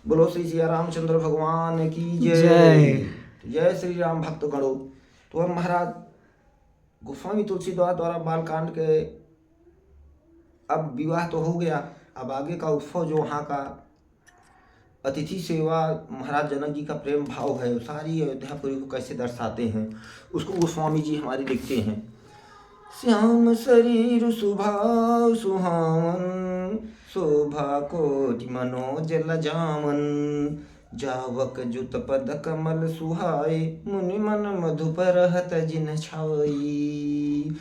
बोलो श्री सिया रामचंद्र भगवान की जय। जय। जय श्री राम भक्त गणों। तो अब महाराज गोस्वामी तुलसीदास द्वारा बालकांड के अब विवाह तो हो गया, अब आगे का उत्सव जो वहाँ का अतिथि सेवा, महाराज जनक जी का प्रेम भाव है, सारी अयोध्यापुरी को कैसे दर्शाते हैं उसको गोस्वामी जी हमारे लिखते हैं। श्याम शरीर सुभाव सुहावन, शोभा कोटि मनोज लजावन, जावक जुत पद कमल सुहाए, मुनि मन मधुपर हत जिन छाई।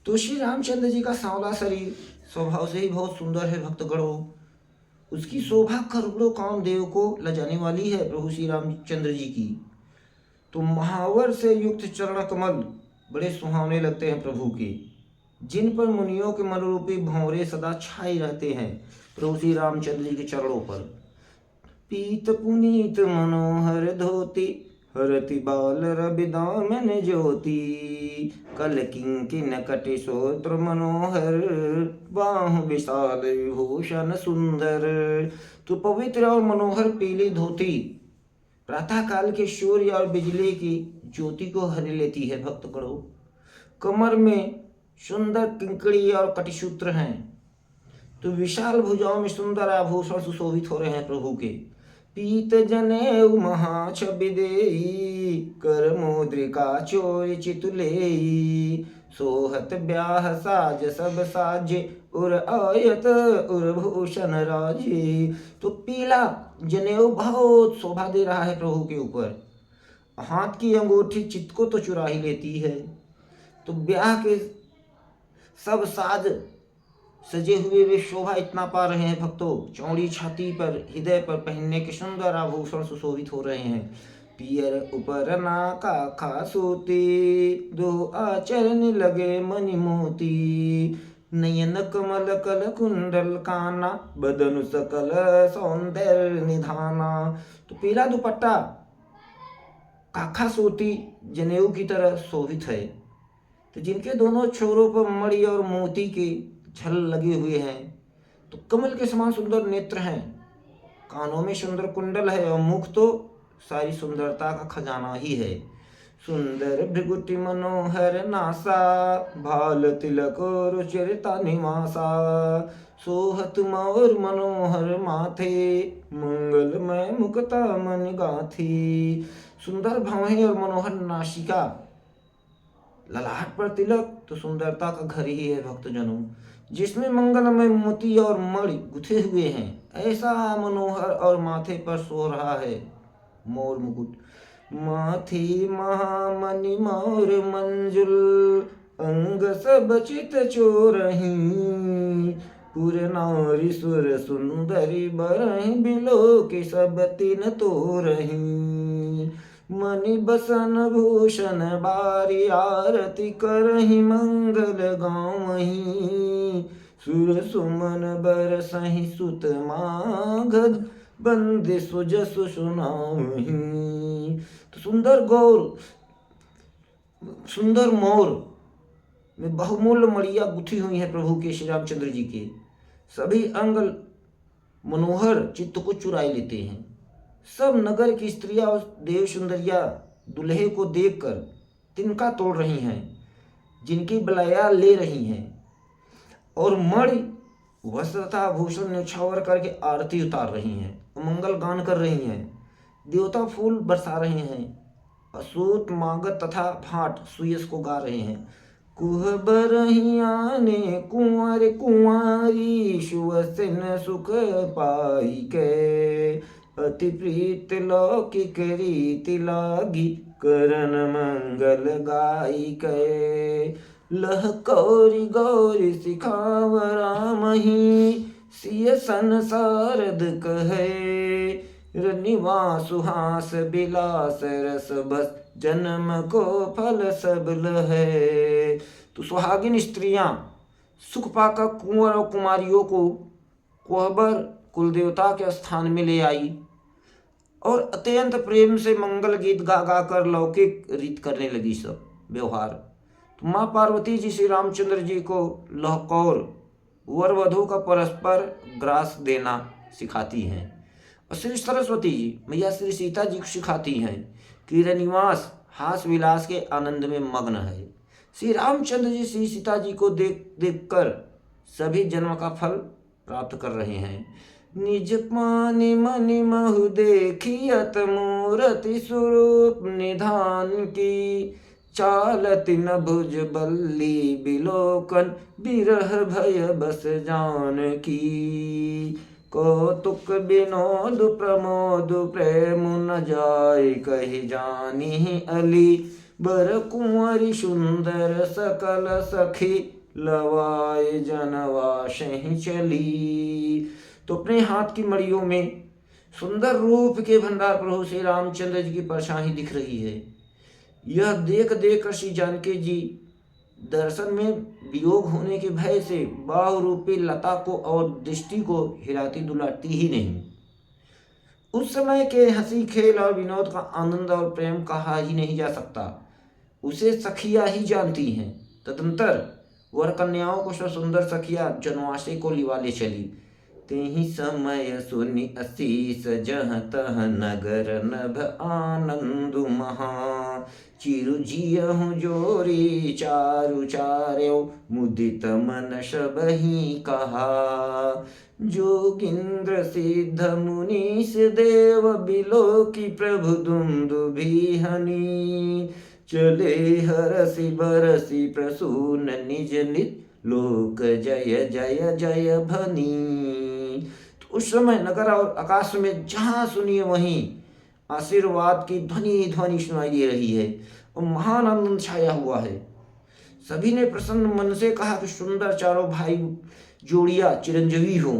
तो श्री रामचंद्र जी का सांवला शरीर स्वभाव से ही बहुत सुंदर है भक्तगणों। उसकी शोभा करोड़ों कामदेव को लजाने वाली है प्रभु श्री रामचंद्र जी की। तो महावर से युक्त चरण कमल बड़े सुहावने लगते हैं प्रभु के, जिन पर मुनियों के मनोरूपी भंवरे सदा छाए रहते हैं प्रभु श्री रामचंद्र जी के चरणों पर। पीत पुनीत मनोहर धोती, हरति बाल रवि दामन ज्योति, कल किंकिन कटि सोत्र मनोहर, बाहु विशाल विभूषण सुंदर। तो पवित्र और मनोहर पीली धोती प्रातः काल के सूर्य और बिजली की ज्योति को हर लेती है भक्तगणों। कमर में सुंदर किंकड़ी और कटिसूत्र हैं, तो विशाल भुजाओं में सुंदर आभूषण सुशोभित हो रहे हैं प्रभु के। पीत जनेऊ महा छवि देई, कर मुद्रिका चोर चितुलेई, सोहत ब्याह साज सब साजे, उर आयत उर भूषण राजे। तो पीला जनेऊ बहुत शोभा दे रहा है प्रभु के ऊपर। हाथ की अंगूठी चित्त को तो चुरा ही लेती है। तो ब्याह के सब साज सजे हुए वे शोभा इतना पा रहे हैं भक्तों। चौड़ी छाती पर हृदय पर पहनने के सुंदर आभूषण सुशोभित हो रहे हैं। पियर ऊपर नाका खासूती, दो आचरण लगे मणि मोती, नयन कमल कल कुंडल काना, बदनु सकल सौंदर्य निधाना। तो पीला दुपट्टा काखा सोती जनेऊ की तरह शोभित है। तो जिनके दोनों छोरों पर मणि और मोती के छल लगे हुए हैं, तो कमल के समान सुंदर नेत्र हैं, कानों में सुंदर कुंडल है और मुख तो सारी सुंदरता का खजाना ही है। सुंदर भृगुटि मनोहर नासा, भाल तिलक और चरिता निवासा, सोहत मोर मनोहर माथे, मंगलमय मुक्ता मन गाथी। सुंदर भवें और मनोहर नासिका, ललाट पर तिलक तो सुंदरता का घर ही है भक्तजनों, जिसमें मंगलमय मोती और मणि गुथे हुए हैं। ऐसा मनोहर और माथे पर सो रहा है मोर मुकुट। माथी महामणि मोर मंजुल, अंग सब चित चोरही, पुर नारी सुर सुंदरी बरही, बिलो के सब तीन तोरही। मणि बसन भूषण बारी, आरती करहि मंगल गावहीं, सुर सुमन बरसहि सुत मागध, बंदे सुजसु सुनावहीं। तो सुंदर मोर में बहुमूल्य मणियां गुथी हुई हैं प्रभु के श्री रामचंद्र जी के। सभी अंग मनोहर चित्त को चुराए लेते हैं। सब नगर की स्त्रियां और देव सुंदरियां दुल्हे को देखकर तिनका तोड़ रही हैं, जिनकी बलैया ले रही हैं, और मणि वस्त्र तथा भूषण न्यौछावर करके आरती उतार रही हैं, मंगल गान कर रही हैं, देवता फूल बरसा रहे हैं, असूत मागध तथा भाट सुयस को गा रहे हैं। कुहबर आने कुंवर कुंवारी, सुवसन सुख पाई के, अति प्रीत लौकिक रीति लागी, करन मंगल गाई के। लह कौरी गौरी सिखावरा मही, सिय संसारद कहे, रनिवास सुहास बिलास रस बस, जन्म को फल सब लहे। तो सुहागिन स्त्रियां सुख पाकर कुंवर और कुमारियों को कोहबर कुलदेवता के स्थान में ले आई और अत्यंत प्रेम से मंगल गीत गा गा कर लौकिक रीत करने लगी सब व्यवहार। तो माँ पार्वती जी श्री रामचंद्र जी को लहकौर वर वधु का परस्पर ग्रास देना सिखाती हैं और श्री सरस्वती जी मैया श्री सीता जी को सिखाती हैं कि निवास हास विलास के आनंद में मग्न है। श्री रामचंद्र जी श्री सीता जी को देख देख कर सभी जन्म का फल प्राप्त कर रहे हैं। निज पानि मनि महु देखियत मूरति स्वरूप निधान की, चालति न भुज बल्ली बिलोकन बिरह भय बस जान की। कौतुक विनोद प्रमोद प्रेम न जाय कहि जानी अली, बर कुंवरी सुंदर सकल सखी लवाए जनवासहि चली। तो अपने हाथ की मड़ियों में सुंदर रूप के भंडार प्रभु श्री रामचंद्र जी की परछाई दिख रही है। यह देख देख कर श्री जानकी जी दर्शन में वियोग होने के भय से बाहु रूपी लता को और दृष्टि को हिलाती डुलाती ही नहीं। उस समय के हंसी खेल और विनोद का आनंद और प्रेम कहा ही नहीं जा सकता, उसे सखिया ही जानती हैं। तदंतर वर कन्याओं को सुंदर सखिया जनवासे को लिवाले चली। तेहि समय सुनि असीस जहाँ तह नगर नभ आनंदु महा, चिरु जियहु जोरी चारु चार्यो मुदित मन सबहि कहा। जोगिंद्र सिद्ध मुनीष देव बिलोकी प्रभु दुंदुभिहनि, चले हरसि बरसि प्रसून निज निज लोक जय जय जय भनी। तो उस समय नगर और आकाश में जहाँ सुनिए वहीं आशीर्वाद की ध्वनि ध्वनि सुनाई दे रही है और महान आनंद छाया हुआ है। सभी ने प्रसन्न मन से कहा कि सुंदर चारों भाई जोड़िया चिरंजीवी हो।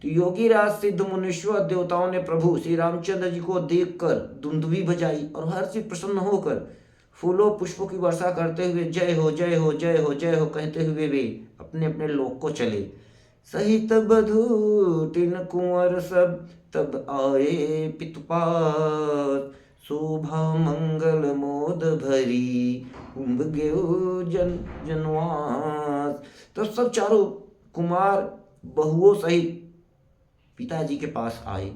तो योगी राज सिद्ध मुनीश्वर देवताओं ने प्रभु श्री रामचंद्र जी को देखकर दुंदुभी बजाई और हर्षित प्रसन्न होकर फूलों पुष्पों की वर्षा करते हुए जय हो जय हो जय हो जय हो कहते हुए वे अपने अपने लोक को चले। सहित बधू तिन कुंवर सब तब आए पितुपात, शोभा मंगल मोद भरी उम्बगे जनवास। तो सब चारों कुमार बहुओं सहित पिताजी के पास आए।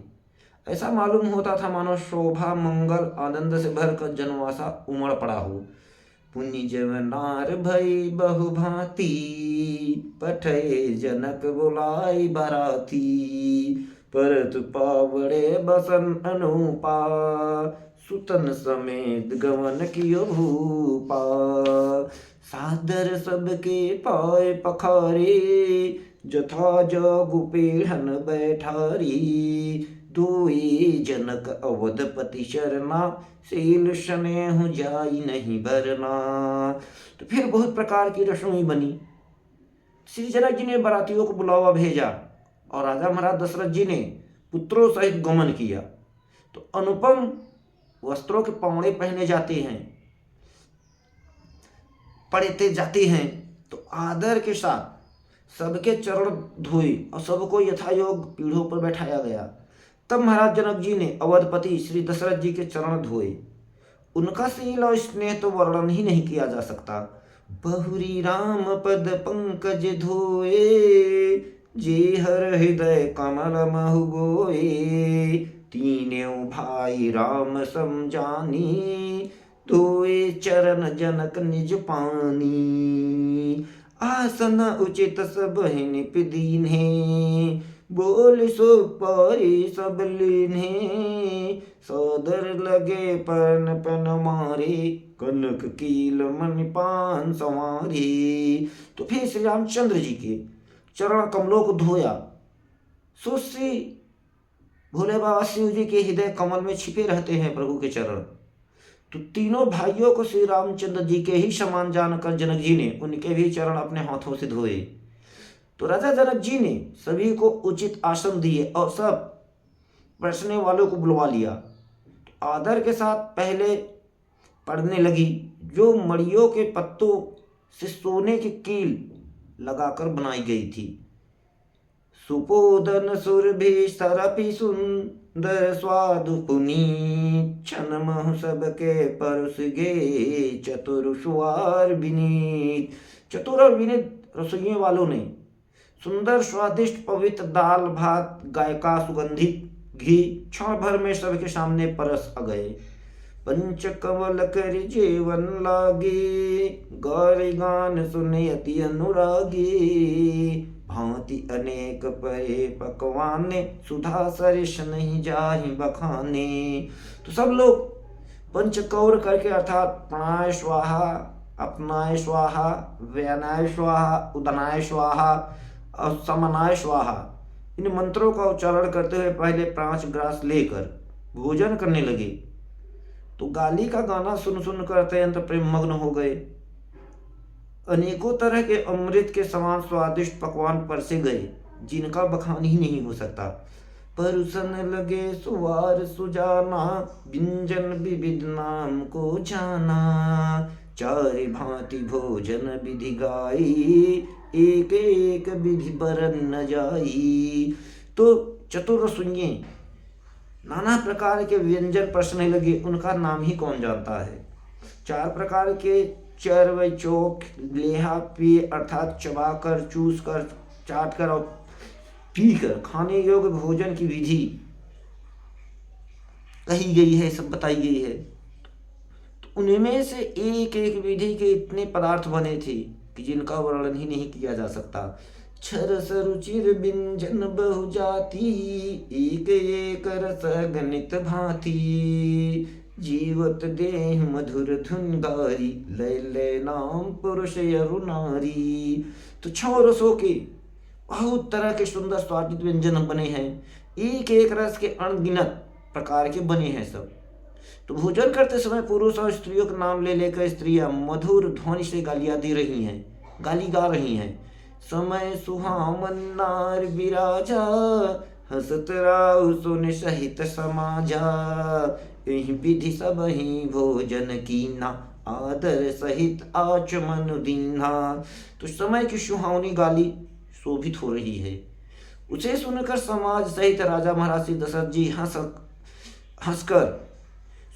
ऐसा मालूम होता था मानो शोभा मंगल आनंद से भरकर जनवासा उमड़ पड़ा हो। पुण्य जवनार भई बहु भांति, पठे जनक बुलाई बराती, परत पावड़े बसन अनुपा, सुतन समेत गवन कियो भूपा। सादर सबके पाए पखारे, जथा जगु पीढ़न बैठारी, दुई जनक अवधपति शरणा, शील स्नेह जाई नहीं भरना। तो फिर बहुत प्रकार की रसोई बनी। श्री जनक जी ने बारातियों को बुलावा भेजा और राजा महाराज दशरथ जी ने पुत्रों सहित गमन किया। तो अनुपम वस्त्रों के पौड़े पहने जाते हैं, पड़ते जाते हैं। तो आदर के साथ सबके चरण धोए और सबको यथायोग पीढ़ों पर बैठाया गया। तब महाराज जनक जी ने अवधपति श्री दशरथ जी के चरण धोए। उनका शील और स्नेह तो वर्णन ही नहीं किया जा सकता। बहुरी राम पद पंकज धोए, जे हर हृदय कमल महु गोए, तीनों भाई राम समझानी, धोए चरण जनक निज पानी। आसन उचित सब निप दीन्हे, बोल सो पारी सब लीन्हे, सौदर लगे पन पन मारे, कनक कील मन पान संवारी। तो फिर श्री रामचंद्र जी के चरण कमलों को धोया। सो श्री भोले बाबा शिव जी के हृदय कमल में छिपे रहते हैं प्रभु के चरण। तो तीनों भाइयों को श्री रामचंद्र जी के ही समान जानकर जनक जी ने उनके भी चरण अपने हाथों से धोए। तो राजा जनक जी ने सभी को उचित आसन दिए और सब बैठने वालों को बुलवा लिया। तो आदर के साथ पहले पढ़ने लगी, जो मड़ियों के पत्तों से सोने की कील लगाकर बनाई गई थी। सुपोदन सुरभि सरपि सुंदर स्वादु पुनीत, क्षण महु सबके परस गे चतुर सुवार विनीत। चतुर और विनीत रसोइयों वालों ने सुंदर स्वादिष्ट पवित्र दाल भात, गाय का सुगंधित घी क्षण भर में सबके सामने परस आ गए। पंच कमल कर जेवन लागे, गौर गान सुने अति अनुरागी। भांति अनेक परे पकवाने, सुधा सरिस नहीं जाहि बखाने। तो सब लोग पंचकौर करके अर्थात प्राणाय स्वाहा, अपनाय स्वाहा, व्यनाय स्वाहा, उदनाय स्वाहा और समनाय स्वाहा, इन मंत्रों का उच्चारण करते हुए पहले 5 ग्रास लेकर भोजन करने लगे। तो गाली का गाना सुन सुन कर अत्यंत प्रेम मग्न हो गए। अनेकों तरह के अमृत के समान स्वादिष्ट पकवान परसे गए, जिनका बखान ही नहीं हो सकता। परुसन लगे सुवार सुजाना, व्यंजन विविध नाम को जाना। चारि भांति भोजन विधि गाई, एक एक विधि बरन न जाई। तो चतुर सुनिए, नाना प्रकार के व्यंजन परसने लगे, उनका नाम ही कौन जानता है। 4 प्रकार के चर व चोक लेहा पिए अर्थात चबाकर, चूस कर, चाट कर और पीकर खाने योग्य भोजन की विधि कही गई है, सब बताई गई है। तो उनमें से एक एक विधि के इतने पदार्थ बने थे कि जिनका वर्णन ही नहीं किया जा सकता। छरस रुचिर व्यंजन बहु जाति, एक एक रस गणित भांति। जीवत देह मधुर धुन गारी, लय लय नाम पुरुष यरु नारी। तो 6 रसों के बहुत तरह के सुंदर स्वादिष्ट व्यंजन बने हैं, एक एक रस के अनगिनत प्रकार के बने हैं सब। तो भोजन करते समय पुरुष और स्त्रियों का नाम ले लेकर स्त्रियां मधुर ध्वनि से गालियां दे रही हैं, गाली गा रही हैं। समय सुहामन नार विराजा, हसत राउ सुन सहित समाजा। एहि विधि सब ही भोजन कीना, आदर सहित आचमन दीना। तो समय की सुहावनी गाली शोभित हो रही है, उसे सुनकर समाज सहित राजा महाराज श्री दशरथ जी हंसकर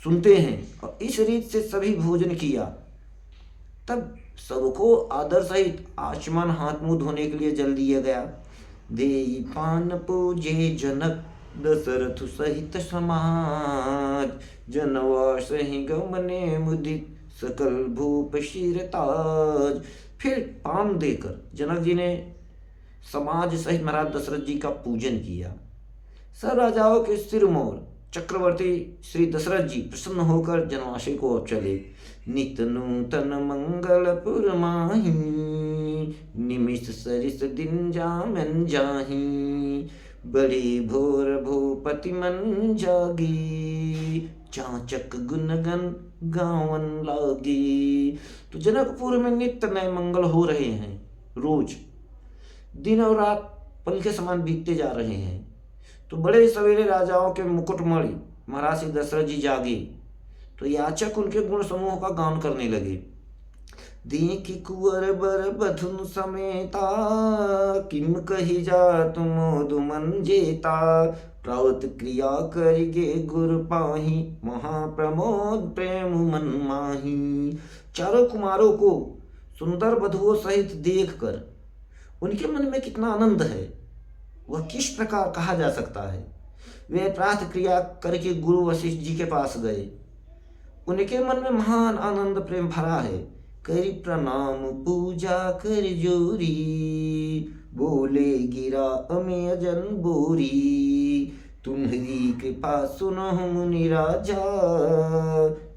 सुनते हैं और इस रीत से सभी भोजन किया। तब सबको आदर सहित आचमन हाथ मुंह धोने के लिए जल दिया गया। देई पान पूजे जनक, दशरथ सहित समाज। जनवास ही गमने मुदित, सकल भूप शिरताज। फिर पान देकर जनक जी ने समाज सहित महाराज दशरथ जी का पूजन किया। सब राजाओं के सिर मोर चक्रवर्ती श्री दशरथ जी प्रसन्न होकर जनवासी को चले। नित नूतन मंगलपुर माही, निमिष सरिस दिन जामन जाही। बड़े भोर भूपति मन जागी, चाचक गुणगन गावन लागी। तो जनकपुर में नित्य नए मंगल हो रहे हैं, रोज दिन और रात पल के समान बीतते जा रहे हैं। तो बड़े सवेरे राजाओं के मुकुटमणि महाराज श्री दशरथ जी जागे तो याचक उनके गुण समूह का गान करने लगे। देखि कुंवर बर बधुन समेता, किम कही जात मोदु मन जेता। प्रावत क्रिया करिगे गुर पाही, महाप्रमोद प्रेम मन माही। चारों कुमारों को सुंदर वधुओं सहित देखकर उनके मन में कितना आनंद है, वह किस प्रकार कहा जा सकता है। वे प्रातः क्रिया करके गुरु वशिष्ठ जी के पास गए, उनके मन में महान आनंद प्रेम भरा है। करी प्रणाम पूजा कर जोरी, बोले गिरा अमेय जन बोरी। तुम्हारी कृपा सुनो मुनि राजा,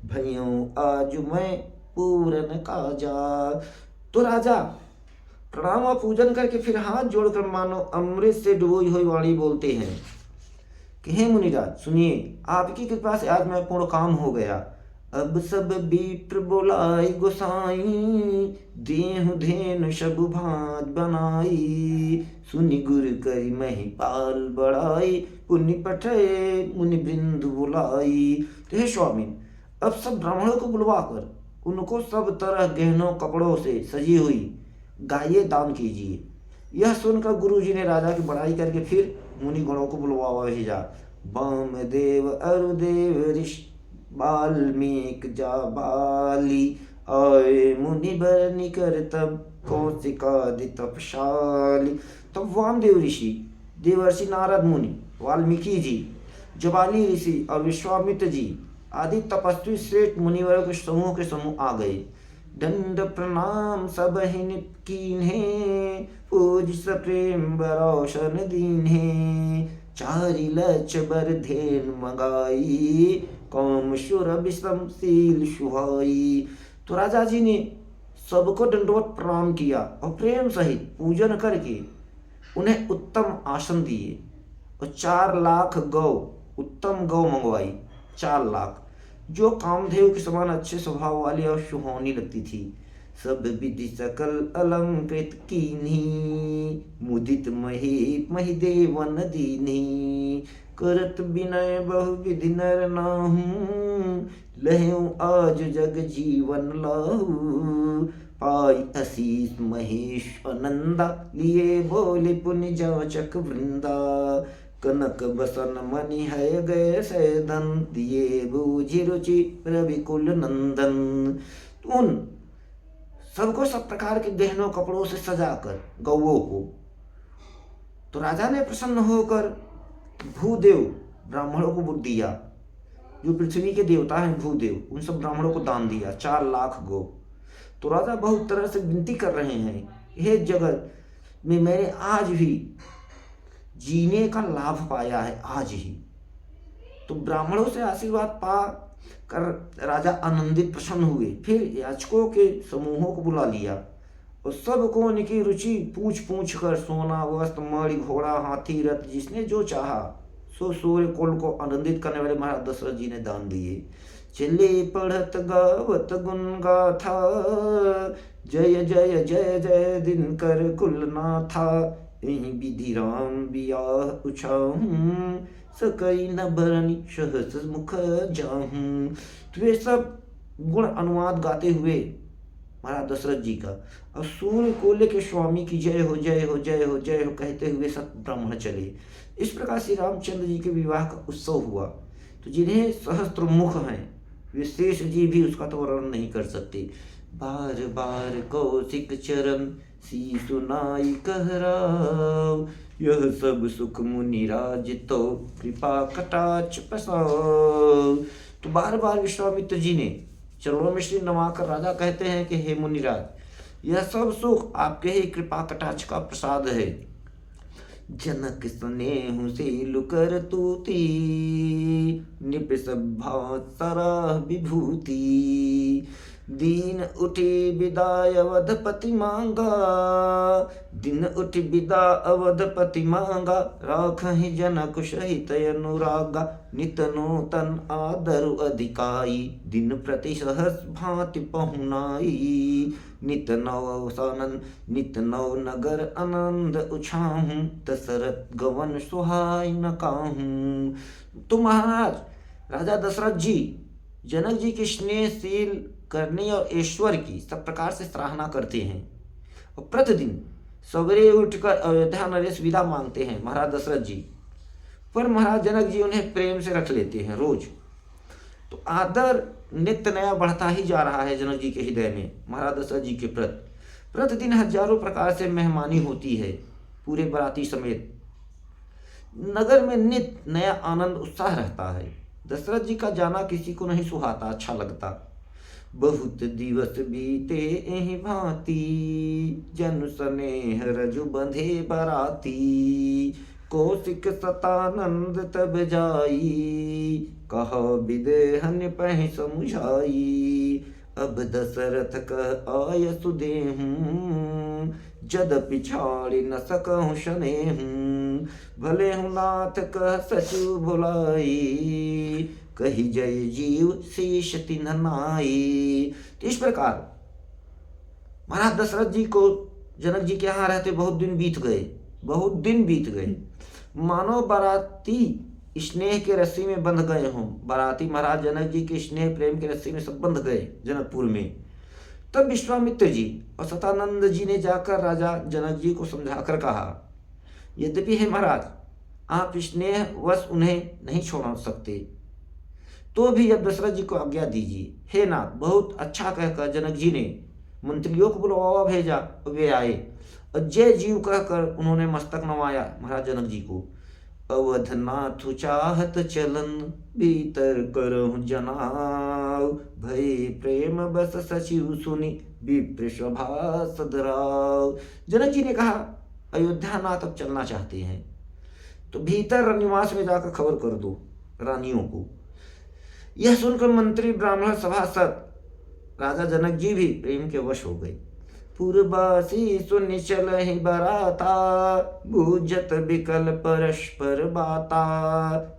भइयों आज मैं पूरन काजा। तो राजा प्रणाम और पूजन करके फिर हाथ जोड़कर मानो अमृत से डुबोई हुई वाणी बोलते हैं कि हे मुनिराज सुनिए, आपकी कृपा से आज मैं पूर्ण काम हो गया। अब सब बीप्र बोलाई गोसाई, देहु धेनु सब भात बनाई। सुनि गुर करी महिपाल बढ़ाई, पुण्य पठे मुनि बिंद बुलाई। तो हे स्वामी, अब सब ब्राह्मणों को बुलवाकर उनको सब तरह गहनों कपड़ों से सजी हुई गाये दान कीजिए। यह सुनकर गुरु जी ने राजा की बड़ाई करके फिर मुनि गणों को बुलवा भेजा। वामदेव अरुदेव ऋषि वाल्मीकि जाबाली, आए मुनि बर निकर तब कौशिकादि तपशाली। तब वामदेव ऋषि, देवर्षि नारद मुनि, वाल्मीकि जी जबाली ऋषि और विश्वामित्र जी आदि तपस्वी श्रेष्ठ मुनिवरों के समूह आ गए। दंड प्रणाम सब हिन कीन्हे, पूज सप्रेम बरोशन दीन्हे। चारि लक्ष बर धेन मंगाई, कौम शुर विषमशील सुहाई। तो राजा जी ने सबको दंडवत प्रणाम किया और प्रेम सहित पूजन करके उन्हें उत्तम आसन दिए और 4 लाख गौ, उत्तम गौ मंगवाई। 4 लाख जो कामधेव के समान अच्छे स्वभाव वाली और सुहावनी लगती थी। सब विधि सकल अलंकृत कीन्ही, मुदित मही देवन दीन्ही। करत विनय बहु विधि नर नाहू, लहऊ आज जग जीवन लाहू। पाई असीस महेश आनंदा, लिए बोले पुण्य जाचक वृंदा। कनक बसन मणि है गए सैदन, दिए बूझि रुचि रविकुल नंदन। उन सबको सब प्रकार के गहनों कपड़ों से सजाकर गौओं को, तो राजा ने प्रसन्न होकर भूदेव ब्राह्मणों को दिया। जो पृथ्वी के देवता हैं भूदेव, उन सब ब्राह्मणों को दान दिया 4 लाख गौ। तो राजा बहुत तरह से विनती कर रहे हैं, हे जगत में मैंने आज भी जीने का लाभ पाया है, आज ही। तो ब्राह्मणों से आशीर्वाद पा कर राजा आनंदित प्रसन्न हुए। फिर याचकों के समूहों को बुला लिया और सबको उनकी रुचि पूछ पूछ कर सोना वस्त्र मणि घोड़ा हाथी रथ जिसने जो चाहा सो सूर्य कुल को आनंदित करने वाले महाराज दशरथ जी ने दान दिए। चले पढ़त गावत गुण गाथा, जय जय जय जय दिनकर कुलनाथा। यही विधि राम बियाह उछाहूं, सकई न भरनी सहस मुख जाहूं। तो वे सब गुण अनुवाद गाते हुए महाराज दशरथ जी का और सूर्य कोल्य के स्वामी की जय हो जय हो जय हो जय हो कहते हुए सब ब्राह्मण चले। इस प्रकार श्री रामचंद्र जी के विवाह का उत्सव हुआ। तो जिन्हें सहस्त्र मुख हैं वे शेष जी भी उसका तो वर्णन नहीं कर सकते। बार बार कौशिक चरण सी सुनाई कहराव, यह सब सुख मुनि राज तो कृपा कटाक्ष प्रसाव। तो बार बार विश्वामित्र जी ने चरणों में श्री नवाकर राजा कहते हैं कि हे मुनिराज, यह सब सुख आपके ही कृपा कटाक्ष का प्रसाद है। जनक स्नेहु से लुकर तूती, निप सभा सराह विभूति। दीन उठी विदाय अवधपति मांगा, दिन उठी विदा अवधपति मांगा। राखहि जनक सहित अनुरागा, नित नूतन आदरु अधिकाई। दिन प्रति सहस भांति पहुनाई, नित नव सानंद नित नव नगर आनंद उछाहूं। दशरथ गवन सुहाई न काहूं। तो महाराज राजा दशरथ जी जनक जी के स्नेहशील करने और ईश्वर की सब प्रकार से सराहना करते हैं और प्रतिदिन सवेरे उठकर अयोध्या नरेश विदा मांगते हैं महाराज दशरथ जी। पर महाराज जनक जी उन्हें प्रेम से रख लेते हैं रोज। तो आदर नित्य नया बढ़ता ही जा रहा है जनक जी के हृदय में महाराज दशरथ जी के प्रति। प्रतिदिन हजारों प्रकार से मेहमानी होती है पूरे बराती समेत। नगर में नित्य नया आनंद उत्साह रहता है। दशरथ जी का जाना किसी को नहीं सुहाता, अच्छा लगता। बहुत दिवस बीते एहि भांति, जन स्नेह रजु बंधे बराती। कौशिक सतानंद तब जाई, कहा विदेहन पह समुझाई। अब दशरथ कह आय सुदेहूं, जदपि छाड़ि न सकहूं शनेहूं। भले हूँ नाथ कह सचु भुलाई, कही जय जीव शेष तिन्ह नाई। तो इस प्रकार महाराज दशरथ जी को जनक जी के यहाँ रहते बहुत दिन बीत गए। मानो बाराती स्नेह के रस्सी में बंध गए हों। बाराती महाराज जनक जी के स्नेह प्रेम के रस्सी में सब बंध गए जनकपुर में। तब विश्वामित्र जी और सतानंद जी ने जाकर राजा जनक जी को समझाकर कहा, यद्यपि हे महाराज आप स्नेह वश उन्हें नहीं छोड़ सकते, तो भी अब दशरथ जी को आज्ञा दीजिए। हे नाथ, बहुत अच्छा कहकर जनक जी ने मंत्रियों को बुलवावा भेजा और वे आए और जय जीव कहकर उन्होंने मस्तक नवाया महाराज जनक जी को। अवधनाथ चाहत चलन, भीतर करहु जनाव, भय प्रेम बस सचिव सुनि, विप्र स्वभा सदराव। जनक जी ने कहा अयोध्या नाथ अब चलना चाहते हैं तो भीतर रनिवास में जाकर खबर कर दो रानियों को। यह सुनकर मंत्री ब्राह्मण सभासद राजा जनक जी भी प्रेम के वश हो गए। पूर्वासी सुनि चलहि बराता, बूझत विकल परस्पर बाता,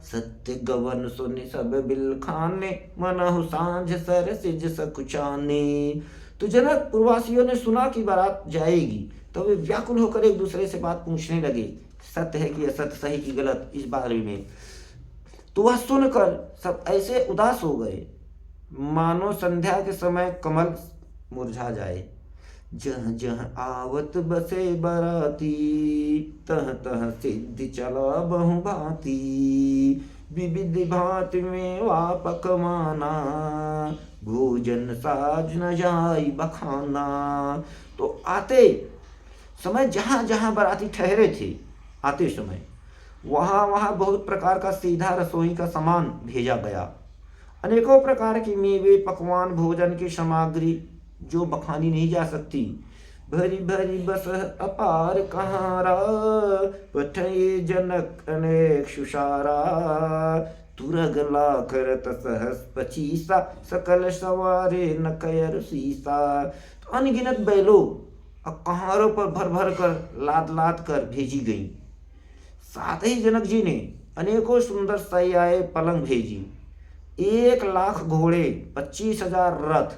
सत्य गवन सुनि सब बिलखाने, मनहु साँझ सरसिज सकुचाने। तो जनक पूर्ववासियों ने सुना कि बारात जाएगी तो वे व्याकुल होकर एक दूसरे से बात पूछने लगे, सत्य है कि असत्य, सही कि गलत, इस बारे में। तो वह सुनकर सब ऐसे उदास हो गए मानो संध्या के समय कमल मुरझा जाए। जह जह आवत बसे बराती, तह तह सिद्धि चला बहु भांति, विविध भांति में वापक माना, भोजन साज न जाई बखाना। तो आते समय जहाँ जहाँ बराती ठहरे थे, आते समय वहाँ वहाँ बहुत प्रकार का सीधा रसोई का सामान भेजा गया। अनेकों प्रकार की मेवे, पकवान, भोजन की सामग्री जो बखानी नहीं जा सकती। भरी भरी बस अपार कहारा, पठये जनक अनेक सुसारा, तुरग लाख रत सहस पचीसा, सकल सवारे न कयर सीसा। तो अनगिनत बैलों और कहारों पर भर भर कर लाद लाद कर भेजी गई। साथ ही जनक जी ने अनेकों सुंदर सैयाए पलंग भेजी। 1,00,000 घोड़े, 25,000 रथ,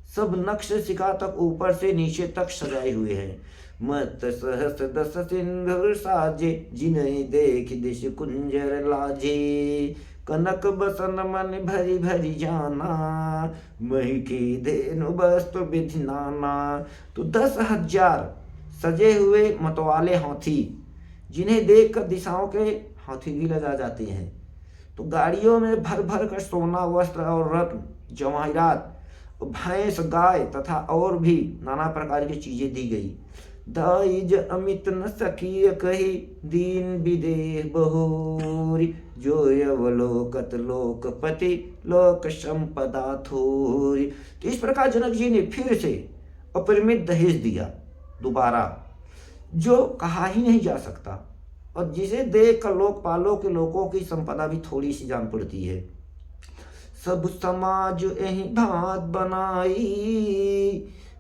सब नक्श शिखा तक ऊपर से नीचे तक सजाए हुए हैं। मत सहस दस सिंधुर साजे, जिन्हें देख दिश कुंजर लाजे, कनक बसन मन भरी भरी जाना, मही की धेनु वस्तु विधि नाना। तो 10,000 सजे हुए मतवाले हाथी, जिन्हें देखकर दिशाओं के हाथी भी लजा जाते हैं। तो गाड़ियों में भर भर कर सोना, वस्त्र और रत्न, जवाहरात, भैंस, गाय तथा और भी नाना प्रकार की चीजें दी गई। दाइज अमित न सकिय कही, दीन विदेह बहोरी, जो अवलोकत लोकपति, लोक संपदा थोरी। तो इस प्रकार जनक जी ने फिर से अपरिमित दहेज दिया दोबारा, जो कहा ही नहीं जा सकता, और जिसे देख कर लोकपालों के लोगों की संपदा भी थोड़ी सी जान पड़ती है। सब समाज एहि भात बनाई,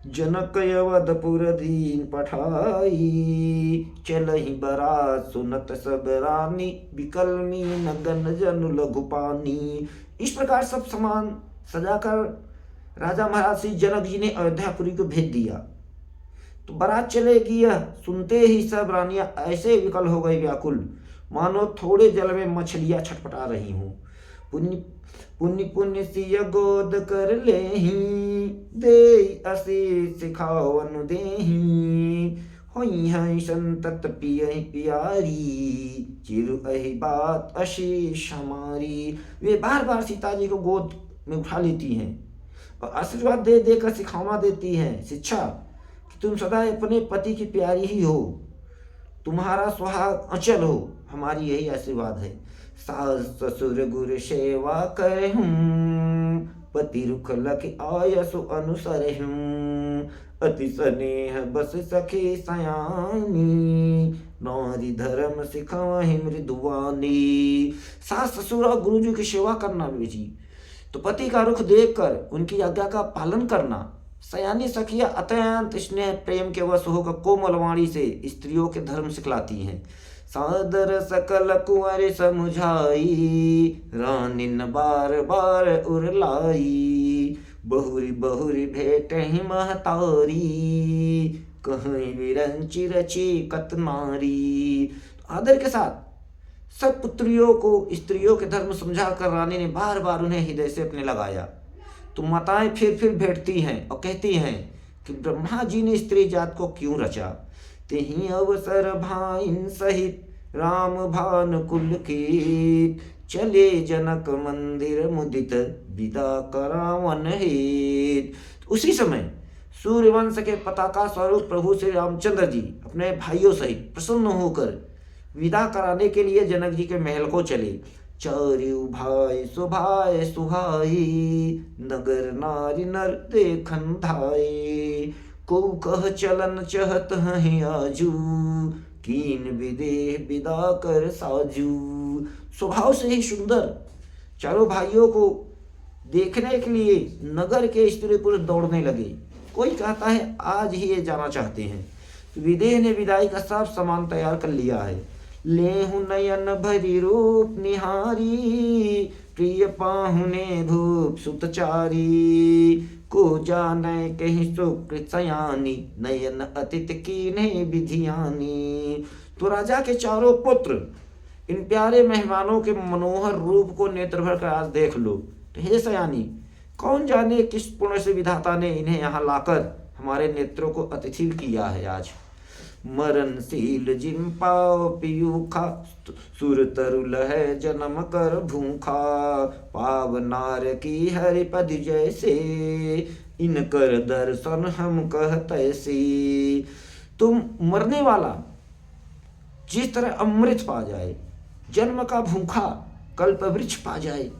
जनक अवधपुर दीन पठाई, चलहि बरात सुनत सब रानी, विकल मीन गन जन लघु पानी। इस प्रकार सब सामान सजाकर राजा महाराज श्री जनक जी ने अयोध्यापुरी को भेज दिया। तो बारात चलेगी, यह सुनते ही सब रानियां ऐसे विकल हो गई, व्याकुल, मानो थोड़े जल में मछलियां छटपटा रही हूं। पुण्य पुण्य पुण्य सिय गोद कर लेहि, दे आशीष सिखावन देहि, होई है संतत पियहि प्यारी, चिरु अहि बात आशीष हमारी। वे बार बार सीता जी को गोद में उठा लेती हैं और आशीर्वाद दे देकर सिखावना देती हैं, शिक्षा कि तुम सदा अपने पति की प्यारी ही हो, तुम्हारा सुहाग अचल हो, हमारी यही आशीर्वाद है। सास ससुर गुरु सेवा करहूं, पति रुख लख आयसु अनुसरहूं, अति स्नेह बस सखी सयानी, नारी धर्म सिखावहि मृदुवानी। सास ससुर और गुरु जी की सेवा करना बेटी, तो पति का रुख देखकर उनकी आज्ञा का पालन करना। सयानी सखिया अत्यंत स्नेह प्रेम के वश होकर कोमल वाणी से स्त्रियों के धर्म सिखलाती हैं। सादर सकल कुंवर समुझाई, रानिन बार बार उरलाई, बहुरी बहुरी भेट ही महतारी, कहीं विरंची रची कतनारी। आदर के साथ सब पुत्रियों को स्त्रियों के धर्म समझाकर रानी ने बार बार उन्हें हृदय से अपने लगाया। तो माताएं फिर भेंटती हैं और कहती हैं कि ब्रह्मा जी ने स्त्री जात को क्यों रचा, तेहि अवसर भाइन सहित राम भान कुल की, चले जनक मंदिर मुदित विदा करावन हेत। उसी समय सूर्यवंश के पताका स्वरूप प्रभु श्री रामचंद्र जी अपने भाइयों सहित प्रसन्न होकर विदा कराने के लिए जनक जी के महल को चले। चार्यु भाई सुभाय सुहाई, नगर नारी नर देखन धाये। को कह चलन चहत हैं आजू, कीन विदेह विदा कर साजू। स्वभाव से ही सुंदर चारों भाइयों को देखने के लिए नगर के स्त्री पुरुष दौड़ने लगे। कोई कहता है आज ही ये जाना चाहते हैं। विदेह ने विदाई का सब सामान तैयार कर लिया है। लेहु नयन भरी रूप निहारी, प्रिय पाहुने भूप सुतचारी। को जाने कहीं सुकृत सयानी, नयन अतिथि कीन्हे विधियानी। तो राजा के चारों पुत्र इन प्यारे मेहमानों के मनोहर रूप को नेत्र भर कर आज देख लो। तो हे सयानी, कौन जाने किस पुण्य से विधाता ने इन्हें यहाँ लाकर हमारे नेत्रों को अतिथि किया है आज। मरणशील जिन पाव पियूखा, सुर तरुल है जन्म कर भूखा। पावनार की हरिपद जैसे, इनकर दर्शन हम कहते से। तुम मरने वाला जिस तरह अमृत पा जाए, जन्म का भूखा कल्प वृक्ष पा जाए,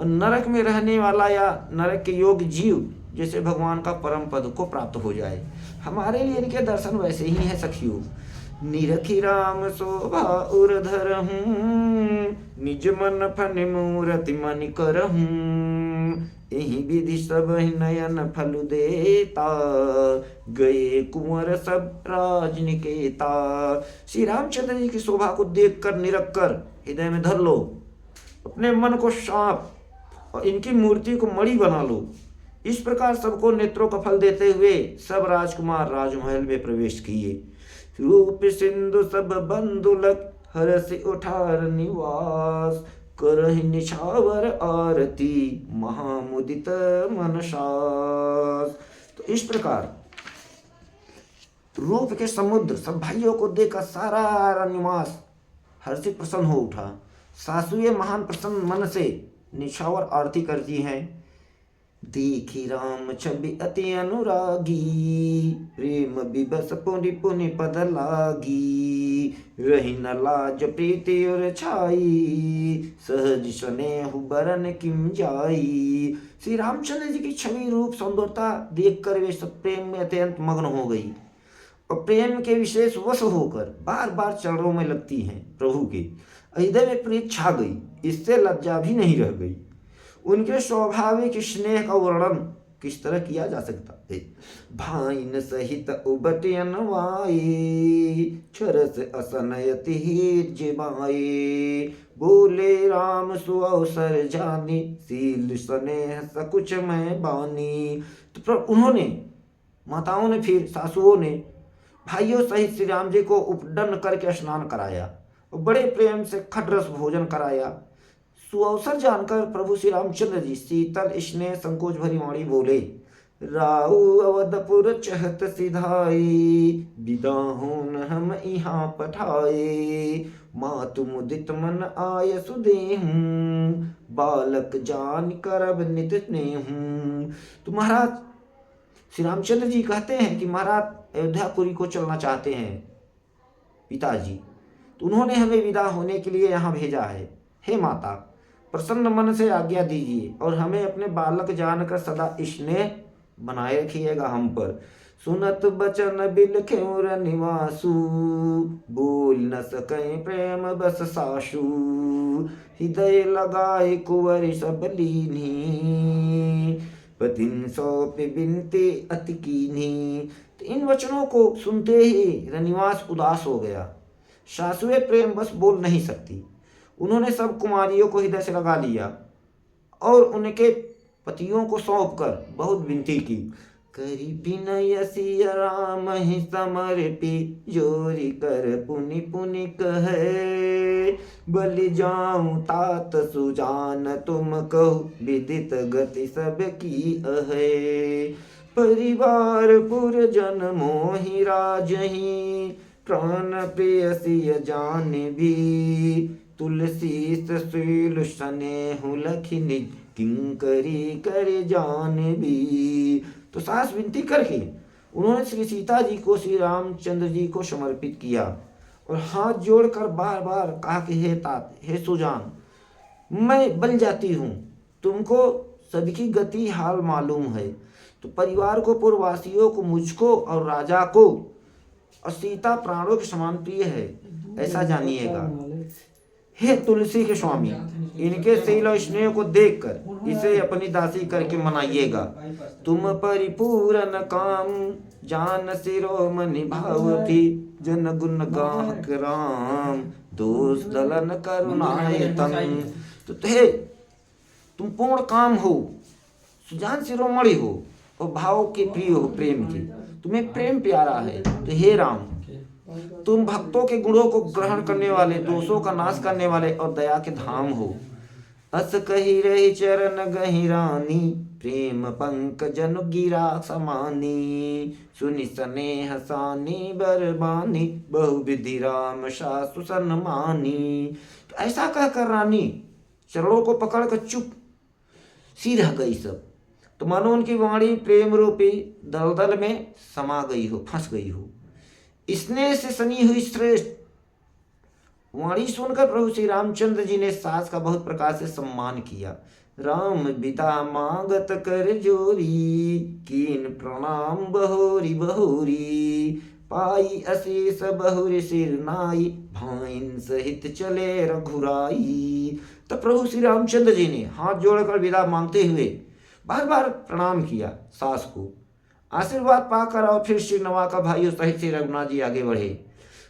और नरक में रहने वाला या नरक के योग्य जीव जैसे भगवान का परम पद को प्राप्त हो जाए, हमारे लिए इनके दर्शन वैसे ही हैं सखियों। निरखी राम शोभा उर्धर हूँ, निज मन फन मूरति मन कर हूँ। यही विधि सब नयन फल देता, गए कुंवर सब राजनिकेता। श्री रामचंद्र जी की शोभा को देख कर निरख कर हृदय में धर लो, अपने मन को सांप और इनकी मूर्ति को मणि बना लो। इस प्रकार सबको नेत्रों का फल देते हुए सब राजकुमार राजमहल में प्रवेश किए। रूप सिंधु सब बंधुलक, हरस उठार निवास। करहि निछावर आरती, महामुदित मनसास। तो इस प्रकार रूप के समुद्र सब भाइयों को देखकर सारा निवास हर्षित प्रसन्न हो उठा। सासुएं महान प्रसन्न मन से निछावर आरती करती हैं। देखी राम छवि अति अनुरागी, प्रेम विबस पुनि पुनि पद लागी। रही न लाज प्रीति और छाई, सहज स्नेह बरन किम जाई। श्री रामचंद्र जी की छवि रूप सुंदरता देखकर वे सब प्रेम में अत्यंत मग्न हो गई और प्रेम के विशेष वश होकर बार बार चरणों में लगती हैं प्रभु के। हृदय में प्रीत छा गई, इससे लज्जा भी नहीं रह गई। उनके स्वाभाविक स्नेह का वर्णन किस तरह किया जा सकता है। भाइन सहित उबट अनवाए, छरस असनयति जिबाए। बोले राम सुअवसर जानी, सील स्नेह सकुच में बानी। तो उन्होंने माताओं ने फिर सासुओं ने भाइयों सहित श्री राम जी को उपडन करके स्नान कराया और बड़े प्रेम से खटरस भोजन कराया। सुअवसर जानकर प्रभु श्री रामचंद्र जी शीतल स्नेह संकोच भरी वाणी बोले। राउ अवधपुर चहत सिधाई, विदा होन हम यहाँ पठाए। मातु मुदित मन आय सुदेहूं, बालक जान करब नित स्नेहूं। तो महाराज श्री रामचंद्र जी कहते हैं कि महाराज अयोध्यापुरी को चलना चाहते हैं पिताजी, तो उन्होंने हमें विदा होने के लिए यहाँ भेजा है। हे माता, प्रसन्न मन से आज्ञा दीजिए और हमें अपने बालक जानकर सदा स्नेह बनाए रखिएगा हम पर। सुनत बचन बिलखेउर निवासु, बोल न सकें प्रेम बस सासु। हृदय लगाए कुंवर सब लीनी, पतिन सौंपे बिनते अति कीन्ही। तो इन वचनों को सुनते ही रनिवास उदास हो गया। सासुएं प्रेम बस बोल नहीं सकती। उन्होंने सब कुमारियों को हृदय से लगा लिया और उनके पतियों को सौंपकर बहुत विनती की। करी बिनय सिया राम ही समर्पी, जोरी कर पुनि पुनि कहे। बलि जाऊं तात सुजान तुम कहो, विदित गति सब की अहे। परिवार पुरजन मोहि राजही, प्राण प्रेयसी जान भी। तुलसी सुशील स्नेहु लखि निज, किंकरी कर जान भी। तो सास विनती करके उन्होंने श्री सीता जी को श्री रामचंद्र जी को समर्पित किया और हाथ जोड़कर बार बार कहा कि हे तात, हे सुजान, मैं बल जाती हूँ, तुमको सबकी गति हाल मालूम है। तो परिवार को, पूर्ववासियों को, मुझको और राजा को और सीता प्राणों के समान प्रिय है, ऐसा जानिएगा। हे तुलसी के स्वामी, इनके शील और स्नेह को देखकर इसे अपनी दासी करके मनाइएगा। तुम परिपूर्ण काम जान शिरोमणि भावती, जन गुण गाहक राम, दोष दलन करुणायतन। तो हे तुम पूर्ण काम हो, सुजान शिरोमणि हो और भाव के प्रिय हो, प्रेम के, तुम्हें प्रेम प्यारा है। तो हे राम, तुम भक्तों के गुणों को ग्रहण करने वाले, दोषों का नाश करने वाले और दया के धाम हो। अस कही रही चरण गही रानी, प्रेम पंकजन गिरा समानी, सुनि स्नेह सानी बरबानी, बहु विधि राम सासु सन्मानी। तो ऐसा कहकर रानी चरणों को पकड़कर चुप सी रह गई सब। तो मानो उनकी वाणी प्रेम रूपी दलदल में समा गई हो, फंस गई हो। स्नेह से सनी हुई श्रेष्ठ वाणी सुनकर प्रभु श्री रामचंद्र जी ने सास का बहुत प्रकार से सम्मान किया। राम बिता मांगत कर जोरी, कीन प्रणाम बहोरी बहोरी, पाई अशेष बहुरी सिर नाई, भाइन सहित चले रघुराई। तो प्रभु श्री रामचंद्र जी ने हाथ जोड़कर विदा मांगते हुए बार बार प्रणाम किया सास को। आशीर्वाद पाकर और फिर सिर नवाकर भाइयों सहित श्री रघुनाथ जी आगे बढ़े।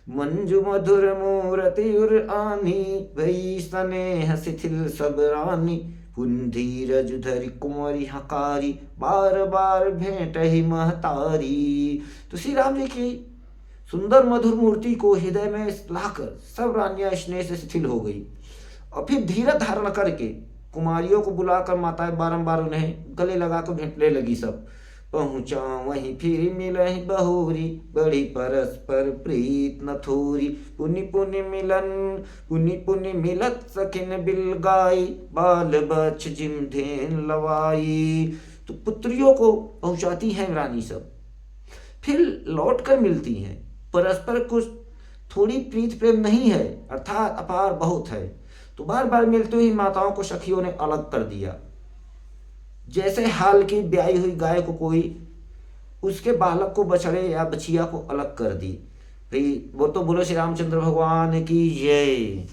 मंजू मधुर मूरति उर आनी, भई स्नेह शिथिल सब रानी, धीरज धरि कुंवरी हकारी, बार बार भेंट ही महतारी। तो श्री राम जी की सुंदर मधुर मूर्ति को हृदय में लाकर सब रानियां स्नेह से शिथिल हो गई और फिर धीरज धारण करके कुमारियों को बुलाकर माताएं बारंबार उन्हें गले लगाकर भेंटने लगी सब। पहुँचा वहीं फिर मिलहि बहोरी, बड़ी परस्पर प्रीत न थोरी, पुनि पुनि मिलन पुनि पुनि मिलत सखिन बिलगाई, बाल बच्छ जिम धेन लवाई। तो पुत्रियों को पहुँचाती हैं रानी सब, फिर लौट कर मिलती हैं। परस्पर कुछ थोड़ी प्रीत प्रेम नहीं है, अर्थात अपार बहुत है। तो बार बार मिलते हुई माताओं को सखियों ने अलग कर दिया, जैसे हाल की ब्याई हुई गाय को कोई उसके बालक को बछड़े या बछिया को अलग कर दी। वो तो बोलो श्री रामचंद्र भगवान की जय।